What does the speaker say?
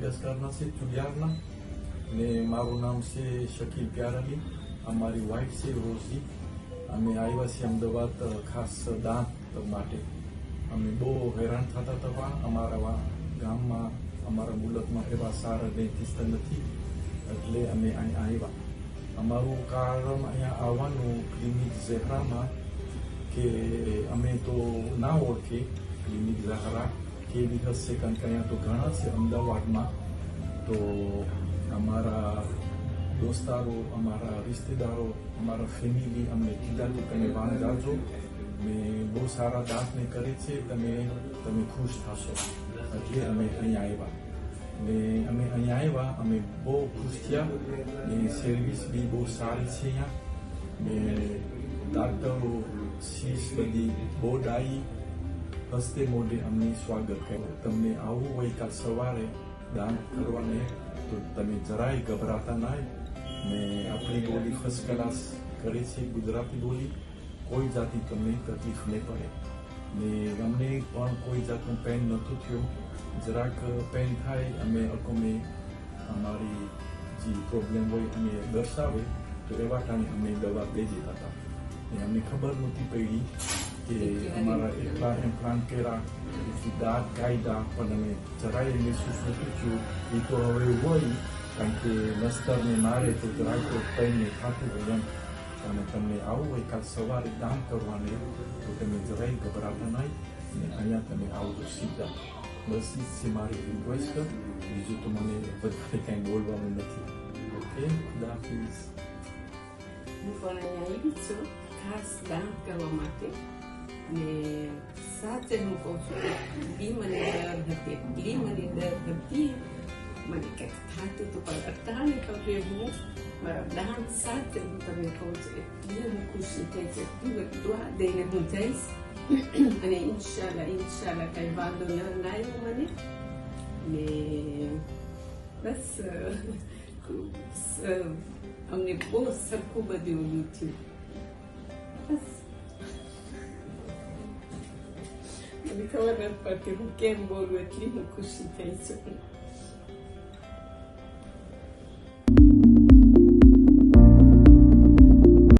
મેડેગાસ્કરના છે, ચુલિયારના. ને મારું નામ છે શકીલ પ્યાર અલી. અમારી વાઇફ છે રોઝી. અમે આવ્યા છીએ અમદાવાદ ખાસ દાંત માટે. અમે બહુ હેરાન થતા હતા. અમારા ગામમાં, અમારા મુલકમાં એવા સારા ડેન્ટિસ્ટ નથી, એટલે અમે અહીં આવ્યા. અમારું કારણ અહીંયા આવવાનું ક્લિનિક ઝેહરામાં કે અમે તો ના ઓળખીએ ક્લિનિક ઝેહરા કેવી હશે, કારણ કે અહીંયા તો ઘણા છે અમદાવાદમાં. તો અમારા દોસ્તારો, અમારા રિશ્તેદારો, અમારા ફેમિલી અમને કીધા કે તમે વાન જાજો, મેં બહુ સારા દાંતને કરે છે, તમે ખુશ થશો. એટલે અમે અહીંયા આવ્યા. ને અમે અહીંયા આવ્યા, અમે બહુ ખુશ થયા. ને સર્વિસ બી બહુ સારી છે અહીંયા. ને ડાક્ટરો શીશ બધી બહુ ડાઈ હસ્તે મોઢે અમને સ્વાગત કર્યું. તમને આવવું હોય કાલ સવારે દાન કરવાને તો તમે જરાય ગભરાતા ના. ને આપણી બોલી ફર્સ્ટ ક્લાસ કરે છે, ગુજરાતી બોલી. કોઈ જાતની તમને તકલીફ નહીં પડે. ને અમને પણ કોઈ જાતનું પેન નહોતું થયું. જરાક પેન થાય અમે અમારી જે પ્રોબ્લેમ હોય અમે દર્શાવે તો એવા ટાણે અમે દવા દઈ દેતા હતા. ને અમને ખબર નહોતી પડી કે અમારા એટલા ઇમ્પ્લાન્ટ કર્યા, એટલી દાંત કાઢ્યા, પણ અમે જરાય મહેસૂસ નથી થયું. એ તો હવે હોય, કારણ કે નસ્તરને મારે તો જરાક પેનને ખાતું હોય એમ. અને તમને આવું હોય કાલ સવારે દાન કરવાને તો તમે જરાય ગભરાતા નહીં. ને અહીંયા તમે આવજો સીધા. બસ એ છે મારી રિક્વેસ્ટ. બીજું તો મને વધારે કાંઈ બોલવાનું નથી. ઓકે, ખુદા હાફિઝ. હું પણ અહીંયા આવી છું ખાસ દાન કરવા માટે. ને સાચે હું કહું છું, બી મને ડર હતી, મને ડર હતી. મને કંઈક થતું હતું, પણ અટાણે હવે હું મારા દાન સાથે હું તમને કહું છું, એટલી હું ખુશી થઈ છે, એટલી દુઆ દઈને હું જઈશ. અને ઇન્શાલ્લાહ કઈ વાંધો ના આવ્યો મને. ને બસ અમને બહુ સરખું બધું ઓલું થયું. બસ મને ખબર નથી પડતી હું કેમ બોલું, એટલી હું ખુશી થઈ છું.